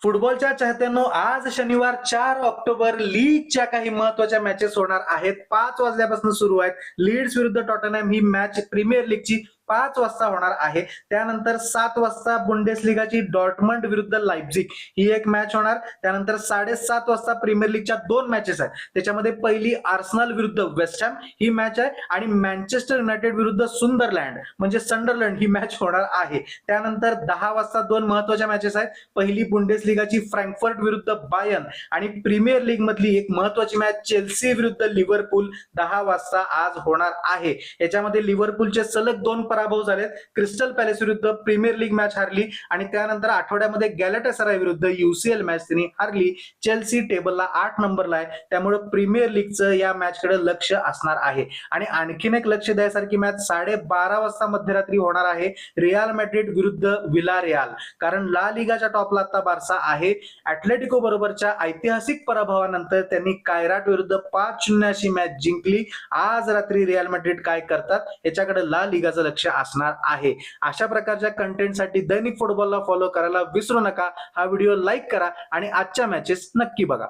फुटबॉलच्या चाहत्यांनो, आज शनिवार 4 ऑक्टोबर लीगच्या काही महत्वाच्या मॅचेस होणार आहेत. 5 वाजल्यापासून सुरू आहेत. लीड्स विरुद्ध टॉटनहॅम ही मॅच प्रीमियर लीगची 5 वाजता होणार आहे. त्यानंतर 7 वाजता बुंडेसलिगाची डॉर्टमंड विरुद्ध लाइप्झिग ही एक मॅच होणार. त्यानंतर 7:30 वाजता प्रीमियर लीगच्या 2 मॅचेस आहेत. त्याच्यामध्ये पहिली आर्सेनल विरुद्ध वेस्ट हॅम ही मॅच आहे आणि मँचेस्टर युनायटेड विरुद्ध सुंदरलँड म्हणजे संडरलँड ही मॅच होणार आहे. त्यानंतर 10 वाजता 2 महत्वाच्या मॅचेस आहेत. पहिली बुंडेसलिगाची फ्रँकफर्ट विरुद्ध बायर्न आणि प्रीमियर लीग मधली एक महत्वाची मॅच चेल्सी विरुद्ध लिव्हरपूल 10 वाजता आज होणार आहे. याच्यामध्ये लिव्हरपूलचे सलग 2 पराभव झालेत. क्रिस्टल पॅलेस विरुद्ध प्रीमियर लीग मॅच हारली आणि त्यानंतर आठवड्यामध्ये गॅलाटासराय विरुद्ध UCL मॅच त्यांनी हारली. चेल्सी टेबलला 8 नंबरला आहे. त्यामुळे प्रीमियर लीगचं या मॅचकडे लक्ष असणार आहे. आणि आणखीन एक लक्ष द्यायसारखी मॅच 12:30 वाजता मध्यरात्री होणार आहे. रियाल मॅड्रिड विरुद्ध विलारियाल. कारण ला लिगाच्या टॉपला आता बार्सा आहे. ऍटलेटिको बरोबरच्या ऐतिहासिक पराभवानंतर त्यांनी कायराट विरुद्ध 5-0 अशी मॅच जिंकली. आज रात्री रियाल मॅड्रिड काय करतात याच्याकडे ला लिगाचं लक्ष असणार आहे. अशा प्रकारच्या कंटेंटसाठी दैनिक फुटबॉलला फॉलो करायला विसरू नका. हा व्हिडिओ लाईक करा आणि आजच्या मॅचेस नक्की बघा.